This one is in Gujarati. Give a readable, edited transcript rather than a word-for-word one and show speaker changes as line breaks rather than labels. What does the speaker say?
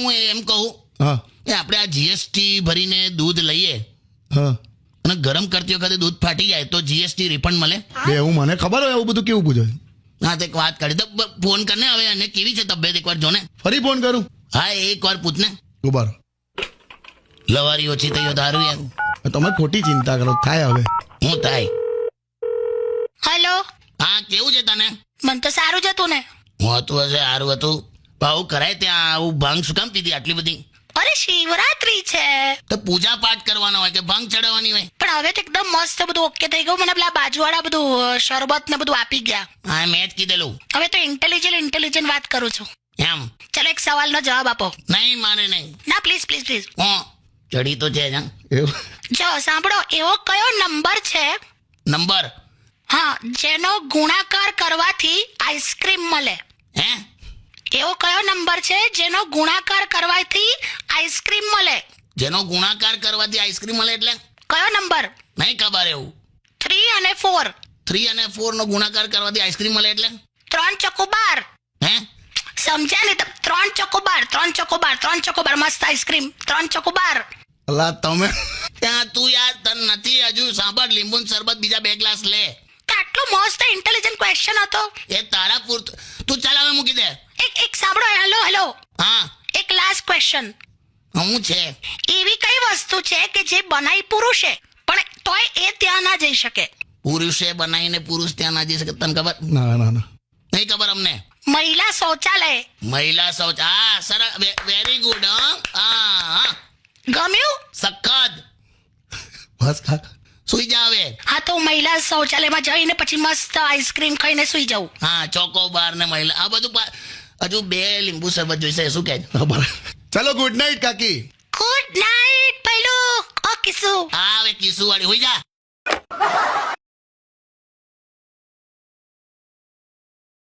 હું એમ કહું
હા
કે આપણે આ જીએસટી ભરીને દૂધ લઈએ
હા
અને ગરમ કરતી વખતે દૂધ ફાટી જાય તો જીએસટી રિફંડ મળે?
બે એવું મને ખબર હોય એવું બધું કેવું પૂછે?
હા તો એક વાત કરી દો, ફોન કરને હવે. અને કેવી છે તબિયત એકવાર જોને.
ફરી ફોન કરું?
હા એકવાર પૂછને.
ઉભા રહો.
લવારી ઓછી થઈ હોય દારૂ યાર.
તમે ખોટી ચિંતા કરો, થાય હવે.
હું થાય?
હેલો,
હા કેવું છે તને?
મને તો સારું જ હતું ને.
હોતું હશે, સારું હતું. ભાવ કરાય ત્યાં આવું ભાંગ શું કામ પીધી આટલી બધી?
અરે શિવરાત્રી છે
તો પૂજા પાઠ કરવાનો હોય કે ભાંગ ચડાવવાની હોય?
પણ હવે તો એકદમ મસ્ત બધું ઓકે થઈ ગયું. મને પેલા બાજુવાળા બધું શરબત ને બધું આપી ગયા.
હા મેં જ કીધેલું.
હવે તો ઇન્ટેલિજન્ટ વાત કરું છું.
એમ?
ચલો એક સવાલનો જવાબ આપો.
નહીં મારે નહીં.
ના પ્લીઝ પ્લીઝ પ્લીઝ.
ચડી તો છે જ.
એવું?
જો સાંભળો, એવો કયો નંબર છે
નંબર?
હા જેનો ગુણાકાર કરવાથી આઈસ્ક્રીમ મળે?
હે?
એવો કયો નંબર છે જેનો ગુણાકાર કરવાથી આઈસ્ક્રીમ મળે?
જેનો ગુણાકાર કરવાથી આઈસ્ક્રીમ મળે એટલે?
કયો નંબર?
નહીં ખબર એવું.
3 અને 4.
3 અને 4 નો ગુણાકાર કરવાથી આઈસ્ક્રીમ મળે એટલે?
3 ચોકો 12.
હે?
સમજ્યા ને? 3 ચોકો 12, 3 ચોકો 12, 3 ચોકો 12, મસ્ત આઈસ્ક્રીમ. 3 ચોકો 12.
અલા તમે
ત્યાં તું યાર તન નથી હજુ સાંભળ. લીંબુ શરબત બીજા 2 ગ્લાસ લે.
આટલો મસ્ત ઇન્ટેલિજન્ટ ક્વેશ્ચન હતો.
એ તારા પૂરતું. તું ચાલ હવે મૂકી દે.
એક સાંભળો. હેલો.
હા
એક લાસ્ટ ક્વેશ્ચન.
હું છે?
એવી કઈ વસ્તુ છે કે જે બનાવી પુરુષે પણ તોય એ ત્યાં ના જઈ શકે?
પુરુષે બનાવીને પુરુષ ત્યાં ના જઈ શકે. તને ખબર?
ના ના ના
નહીં ખબર અમને.
મહિલા શૌચાલય.
મહિલા શૌચ. હા સરસ, વેરી ગુડ. હા
ગમ્યું?
સખત.
બસ ખા.
સુઈ જા હવે.
હા તો મહિલા શૌચાલયમાં જઈને પછી મસ્ત આઈસ્ક્રીમ ખાઈને સુઈ જવું.
હા ચોકો બાર ને મહિલા આ બધું હજુ 2 લીંબુ શરબત જોઈશે. શું કહે?
ચલો ગુડ નાઇટ કાકી.
ગુડ નાઇટ પહેલું. ઓ કિસુ.
હા હવે કિસ્સુ વાળી હોઈ જા.